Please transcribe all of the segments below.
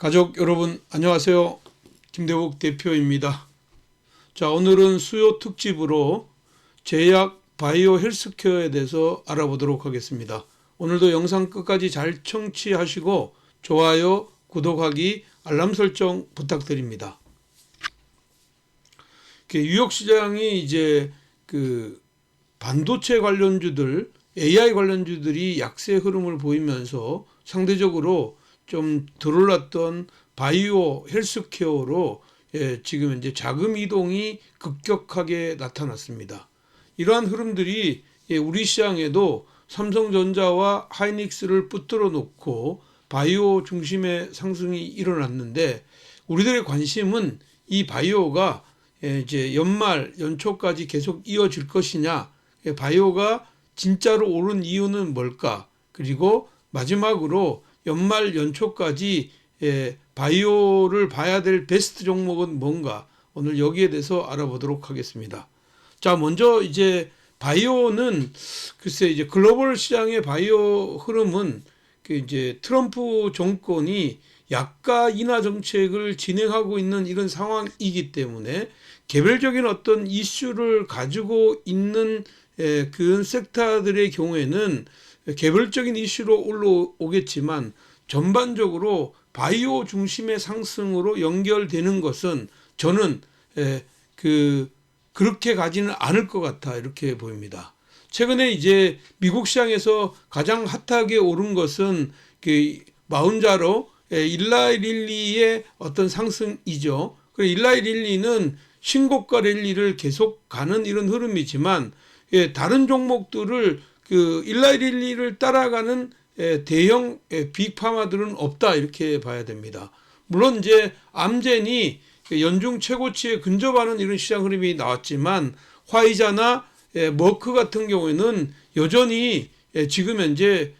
가족 여러분 안녕하세요. 김대복 대표입니다. 자, 오늘은 수요 특집으로 제약 바이오 헬스케어에 대해서 알아보도록 하겠습니다. 오늘도 영상 끝까지 잘 청취하시고 좋아요, 구독하기, 알람 설정 부탁드립니다. 뉴욕 시장이 이제 반도체 관련주들, AI 관련주들이 약세 흐름을 보이면서 상대적으로 좀 덜 올랐던 바이오 헬스케어로 지금 이제 자금 이동이 급격하게 나타났습니다. 이러한 흐름들이 우리 시장에도 삼성전자와 하이닉스를 붙들어 놓고 바이오 중심의 상승이 일어났는데, 우리들의 관심은 이 바이오가 이제 연말 연초까지 계속 이어질 것이냐, 바이오가 진짜로 오른 이유는 뭘까, 그리고 마지막으로 연말 연초까지 바이오를 봐야 될 베스트 종목은 뭔가, 오늘 여기에 대해서 알아보도록 하겠습니다. 자, 먼저 이제 바이오는 글쎄 이제 글로벌 시장의 바이오 흐름은 이제 트럼프 정권이 약가 인하 정책을 진행하고 있는 이런 상황이기 때문에 개별적인 어떤 이슈를 가지고 있는 그런 섹터들의 경우에는 개별적인 이슈로 올라오겠지만, 전반적으로 바이오 중심의 상승으로 연결되는 것은 저는 그렇게 가지는 않을 것 같아, 이렇게 보입니다. 최근에 이제 미국 시장에서 가장 핫하게 오른 것은 마운자로 일라이 릴리의 어떤 상승이죠. 그리고 일라이 릴리는 신고가 랠리를 계속 가는 이런 흐름이지만, 다른 종목들을 일라이 릴리를 따라가는 대형 빅파마들은 없다, 이렇게 봐야 됩니다. 물론 이제 암젠이 연중 최고치에 근접하는 이런 시장 흐름이 나왔지만, 화이자나 머크 같은 경우에는 여전히 지금 현재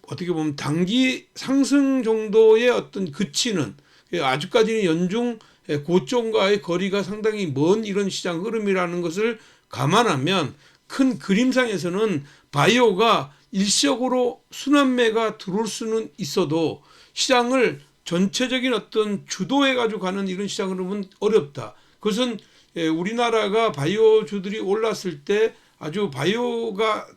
어떻게 보면 단기 상승 정도의 어떤 그치는, 아직까지는 연중 고점과의 거리가 상당히 먼 이런 시장 흐름이라는 것을 감안하면, 큰 그림상에서는 바이오가 일시적으로 순환매가 들어올 수는 있어도 시장을 전체적인 어떤 주도해 가지고 가는 이런 시장 흐름은 어렵다. 그것은 우리나라가 바이오주들이 올랐을 때 바이오가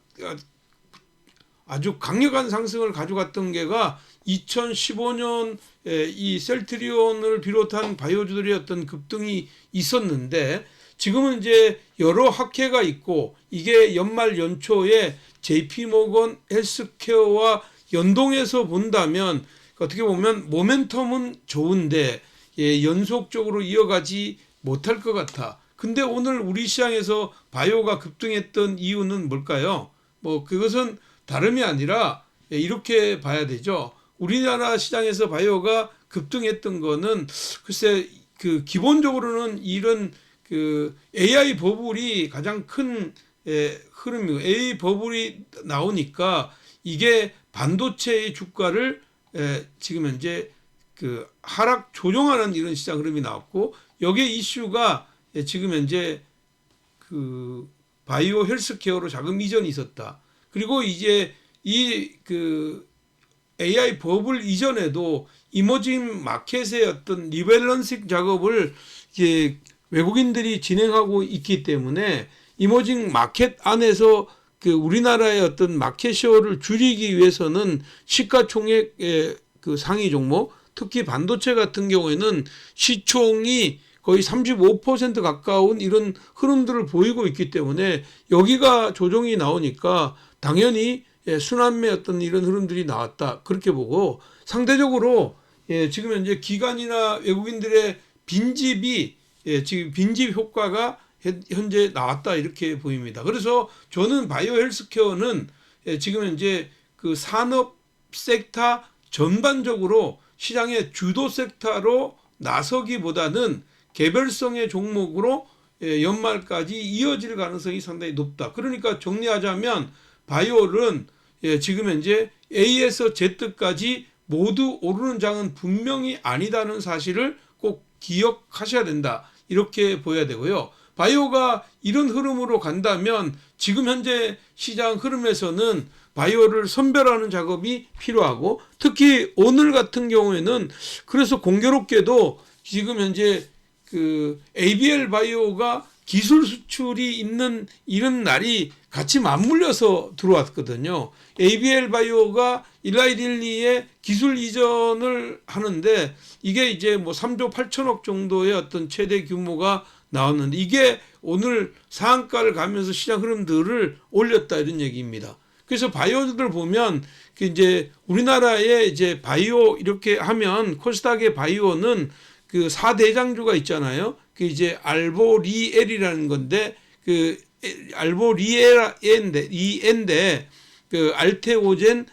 아주 강력한 상승을 가져갔던 게가 2015년 이 셀트리온을 비롯한 바이오주들의 어떤 급등이 있었는데, 지금은 이제 여러 학회가 있고, 이게 연말 연초에 JP모건 헬스케어와 연동해서 본다면 어떻게 보면 모멘텀은 좋은데 연속적으로 이어가지 못할 것 같아. 근데 오늘 우리 시장에서 바이오가 급등했던 이유는 뭘까요? 그것은 다름이 아니라 이렇게 봐야 되죠. 우리나라 시장에서 바이오가 급등했던 거는 글쎄 기본적으로는 이런 AI 버블이 가장 큰 흐름이고, AI 버블이 나오니까 이게 반도체의 주가를 지금 현재 하락 조정하는 이런 시장 흐름이 나왔고, 여기에 이슈가 지금 현재 바이오 헬스케어로 자금 이전이 있었다. 그리고 이제 이 AI 버블 이전에도 이머징 마켓의 어떤 리밸런싱 작업을 이제 외국인들이 진행하고 있기 때문에, 이머징 마켓 안에서 우리나라의 어떤 마켓쉐어를 줄이기 위해서는 시가총액의 상위 종목, 특히 반도체 같은 경우에는 시총이 거의 35% 가까운 이런 흐름들을 보이고 있기 때문에, 여기가 조정이 나오니까 당연히 순환매 어떤 이런 흐름들이 나왔다, 그렇게 보고, 상대적으로 지금 현재 기관이나 외국인들의 빈집이 지금 빈집 효과가 현재 나왔다, 이렇게 보입니다. 그래서 저는 바이오 헬스케어는 지금 현재 산업 섹터 전반적으로 시장의 주도 섹터로 나서기보다는 개별성의 종목으로 연말까지 이어질 가능성이 상당히 높다. 그러니까 정리하자면 바이오는 지금 현재 A에서 Z까지 모두 오르는 장은 분명히 아니다는 사실을 꼭 기억하셔야 된다, 이렇게 보여야 되고요. 바이오가 이런 흐름으로 간다면 지금 현재 시장 흐름에서는 바이오를 선별하는 작업이 필요하고, 특히 오늘 같은 경우에는 그래서 공교롭게도 지금 현재 그 ABL 바이오가 기술 수출이 있는 이런 날이 같이 맞물려서 들어왔거든요. ABL 바이오가 일라이 릴리의 기술 이전을 하는데 이게 이제 뭐 3조 8천억 정도의 어떤 최대 규모가 나왔는데 이게 오늘 상한가를 가면서 시장 흐름들을 올렸다 이런 얘기입니다. 그래서 바이오들 보면 그 이제 우리나라에 이제 바이오 이렇게 하면 코스닥의 바이오는 그 4대장주가 있잖아요. 그 이제 알보리엘이라는 건데 그 알보리엘인데 그 알테오젠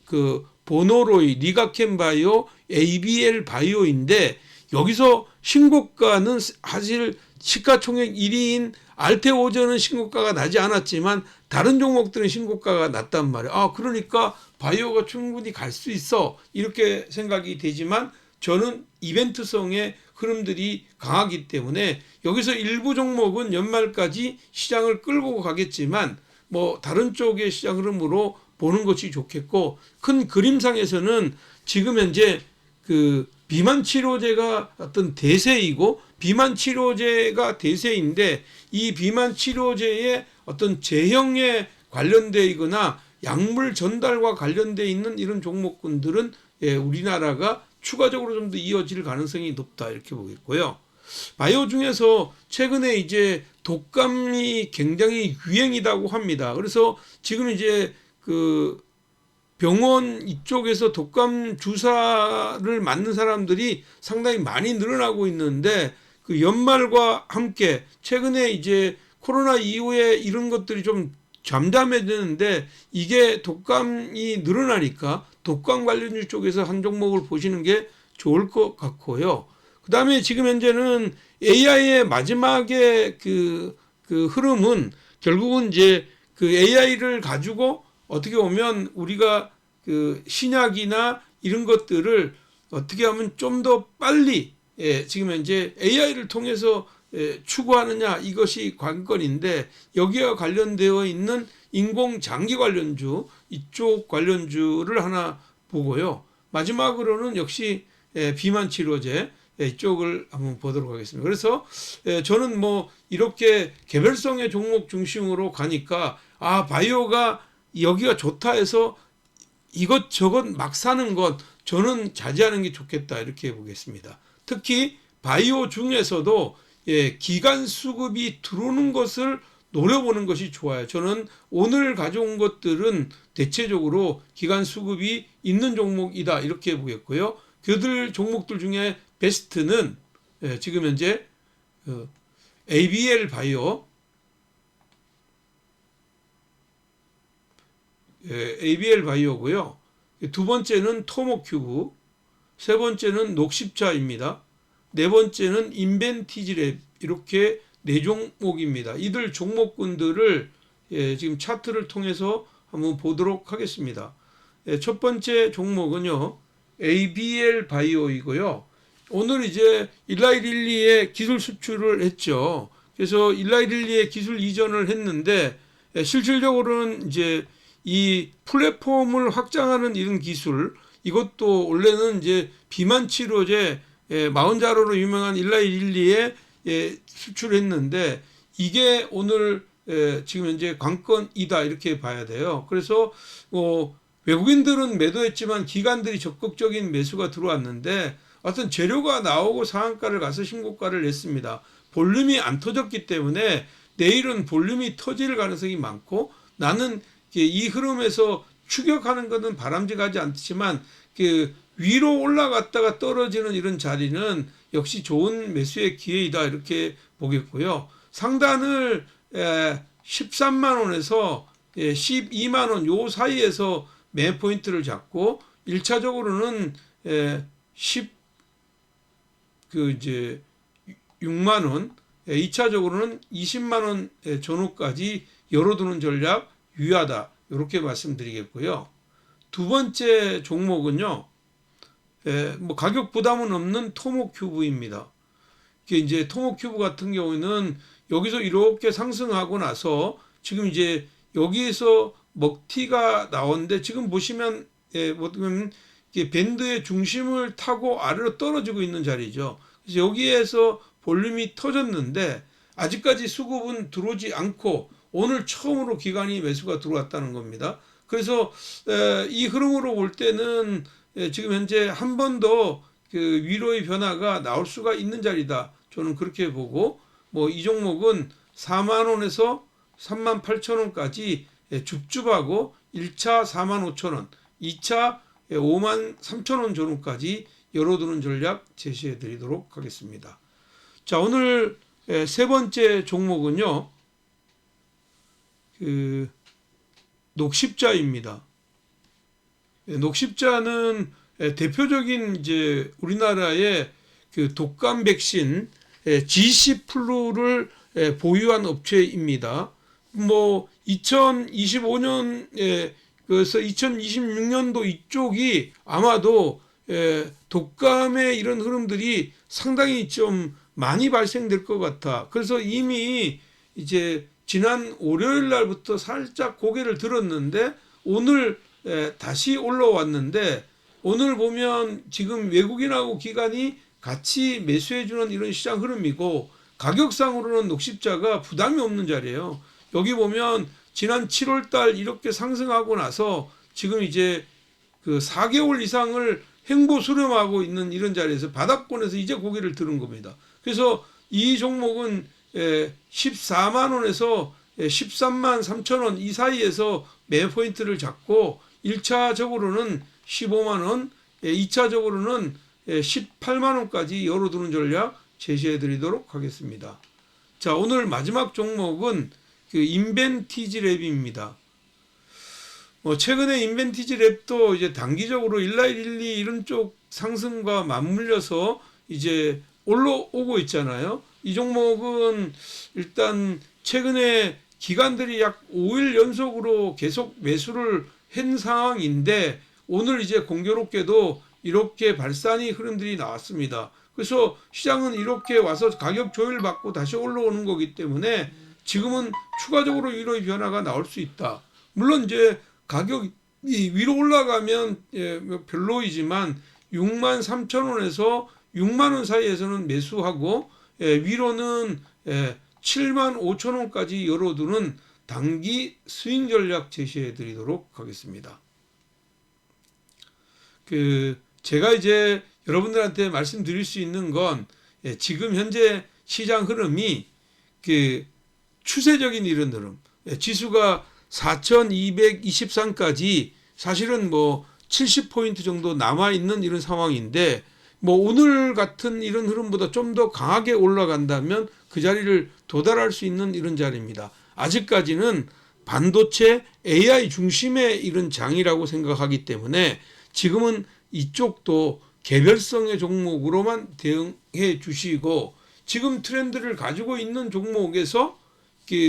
그 보노로이 리가켄 바이오 ABL 바이오인데 여기서 신고가는 사실 시가총액 1위인 알테오젠은 신고가가 나지 않았지만 다른 종목들은 신고가가 났단 말이에요. 아, 그러니까 바이오가 충분히 갈 수 있어 이렇게 생각이 되지만 저는 이벤트성의 흐름들이 강하기 때문에 여기서 일부 종목은 연말까지 시장을 끌고 가겠지만 뭐 다른 쪽의 시장 흐름으로 보는 것이 좋겠고, 큰 그림상에서는 지금 현재 그 비만 치료제가 어떤 대세이고 비만 치료제가 대세인데 이 비만 치료제의 어떤 제형에 관련되거나 약물 전달과 관련돼 있는 이런 종목군들은 우리나라가 추가적으로 좀 더 이어질 가능성이 높다 이렇게 보겠고요. 바이오 중에서 최근에 이제 독감이 굉장히 유행이라고 합니다. 그래서 지금 이제 그 병원 이쪽에서 독감 주사를 맞는 사람들이 상당히 많이 늘어나고 있는데 그 연말과 함께 최근에 이제 코로나 이후에 이런 것들이 좀 잠잠해지는데 이게 독감이 늘어나니까 독감 관련주 쪽에서 한 종목을 보시는 게 좋을 것 같고요. 그 다음에 지금 현재는 AI의 마지막에 그 흐름은 결국은 이제 그 AI를 가지고 어떻게 보면 우리가 그 신약이나 이런 것들을 어떻게 하면 좀 더 빨리 지금 현재 AI를 통해서 추구하느냐 이것이 관건인데 여기와 관련되어 있는 인공장기 관련주 이쪽 관련주를 하나 보고요. 마지막으로는 역시 비만 치료제 이쪽을 한번 보도록 하겠습니다. 그래서 저는 뭐 이렇게 개별성의 종목 중심으로 가니까 아 바이오가 여기가 좋다 해서 이것저것 막 사는 것 저는 자제하는 게 좋겠다 이렇게 보겠습니다. 특히 바이오 중에서도 기간 수급이 들어오는 것을 노려보는 것이 좋아요. 저는 오늘 가져온 것들은 대체적으로 기간 수급이 있는 종목이다 이렇게 보겠고요. 그들 종목들 중에 베스트는 지금 현재 ABL 바이오, ABL 바이오고요. 두 번째는 토모큐브, 세 번째는 녹십자입니다. 네 번째는 인벤티지랩 이렇게 네 종목입니다. 이들 종목군들을 지금 차트를 통해서 한번 보도록 하겠습니다. 첫 번째 종목은요. ABL 바이오이고요. 오늘 이제 일라이 릴리의 기술 수출을 했죠. 그래서 일라이 릴리의 기술 이전을 했는데 실질적으로는 이제 이 플랫폼을 확장하는 이런 기술 이것도 원래는 이제 비만 치료제 마흔자로로 유명한 일라이 릴리에 수출했는데 이게 오늘 지금 현재 관건이다 이렇게 봐야 돼요. 그래서 외국인들은 매도했지만 기관들이 적극적인 매수가 들어왔는데 어떤 재료가 나오고 상한가를 가서 신고가를 냈습니다. 볼륨이 안 터졌기 때문에 내일은 볼륨이 터질 가능성이 많고 나는 이 흐름에서 추격하는 것은 바람직하지 않지만 그 위로 올라갔다가 떨어지는 이런 자리는 역시 좋은 매수의 기회이다 이렇게 보겠고요. 상단을 13만 원에서 12만 원 요 사이에서 매 포인트를 잡고 1차적으로는 6만 원, 2차적으로는 20만 원 전후까지 열어두는 전략 유효하다 이렇게 말씀드리겠고요. 두 번째 종목은요. 뭐 가격 부담은 없는 토모큐브입니다. 이게 이제 토모큐브 같은 경우에는 여기서 이렇게 상승하고 나서 지금 이제 여기에서 먹튀가 나오는데 지금 보시면 보면 밴드의 중심을 타고 아래로 떨어지고 있는 자리죠. 그래서 여기에서 볼륨이 터졌는데 아직까지 수급은 들어오지 않고 오늘 처음으로 기관이 매수가 들어왔다는 겁니다. 그래서 이 흐름으로 볼 때는 지금 현재 한 번 더 그 위로의 변화가 나올 수가 있는 자리다. 저는 그렇게 보고 뭐 이 종목은 4만 원에서 3만 8천 원까지 줍줍하고 1차 4만 5천 원, 2차 5만 3천 원 전후까지 열어두는 전략 제시해 드리도록 하겠습니다. 자, 오늘 세 번째 종목은요, 녹십자입니다. 녹십자는 대표적인 이제 우리나라의 그 독감 백신 GC플루를 보유한 업체입니다. 뭐 2025년에 그래서 2026년도 이쪽이 아마도 독감의 이런 흐름들이 상당히 좀 많이 발생될 것 같아. 그래서 이미 이제 지난 월요일 날부터 살짝 고개를 들었는데 오늘 다시 올라왔는데 오늘 보면 지금 외국인하고 기관이 같이 매수해주는 이런 시장 흐름이고 가격상으로는 녹십자가 부담이 없는 자리예요. 여기 보면 지난 7월 달 이렇게 상승하고 나서 지금 이제 그 4개월 이상을 횡보 수렴하고 있는 이런 자리에서 바닥권에서 이제 고개를 들은 겁니다. 그래서 이 종목은 14만 원에서 13만 3천 원 이 사이에서 매 포인트를 잡고 1차적으로는 15만 원, 2차적으로는 18만 원까지 열어두는 전략 제시해 드리도록 하겠습니다. 자, 오늘 마지막 종목은 그 인벤티지랩입니다. 최근에 인벤티지랩도 이제 단기적으로 1112 이런 쪽 상승과 맞물려서 이제 올라오고 있잖아요. 이 종목은 일단 최근에 기관들이 약 5일 연속으로 계속 매수를 한 상황인데 오늘 이제 공교롭게도 이렇게 발산이 흐름들이 나왔습니다. 그래서 시장은 이렇게 와서 가격 조율받고 다시 올라오는 거기 때문에 지금은 추가적으로 위로의 변화가 나올 수 있다. 물론 이제 가격이 위로 올라가면 별로이지만 6만 3천 원에서 6만 원 사이에서는 매수하고 위로는 7만 5천 원까지 열어두는 단기 스윙 전략 제시해 드리도록 하겠습니다. 제가 이제 여러분들한테 말씀드릴 수 있는 건 지금 현재 시장 흐름이 추세적인 이런 흐름, 지수가 4223까지 사실은 뭐 70포인트 정도 남아있는 이런 상황인데 뭐 오늘 같은 이런 흐름보다 좀 더 강하게 올라간다면 그 자리를 도달할 수 있는 이런 자리입니다. 아직까지는 반도체 AI 중심의 이런 장이라고 생각하기 때문에 지금은 이쪽도 개별성의 종목으로만 대응해 주시고 지금 트렌드를 가지고 있는 종목에서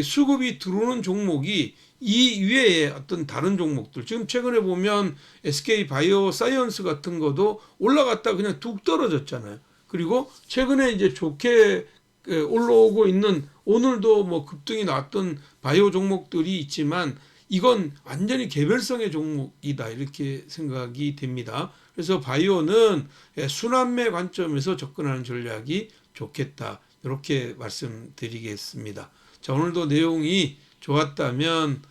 수급이 들어오는 종목이 이 위에 어떤 다른 종목들 지금 최근에 보면 SK 바이오사이언스 같은 것도 올라갔다 그냥 뚝 떨어졌잖아요. 그리고 최근에 이제 좋게 올라오고 있는 오늘도 뭐 급등이 나왔던 바이오 종목들이 있지만 이건 완전히 개별성의 종목이다 이렇게 생각이 됩니다. 그래서 바이오는 순환매 관점에서 접근하는 전략이 좋겠다 이렇게 말씀드리겠습니다. 자, 오늘도 내용이 좋았다면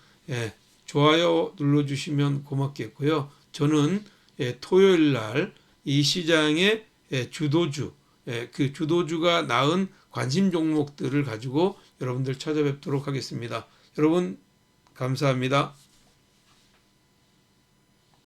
좋아요 눌러주시면 고맙겠고요. 저는 토요일 날 이 시장의 주도주, 그 주도주가 낳은 관심 종목들을 가지고 여러분들 찾아뵙도록 하겠습니다. 여러분 감사합니다.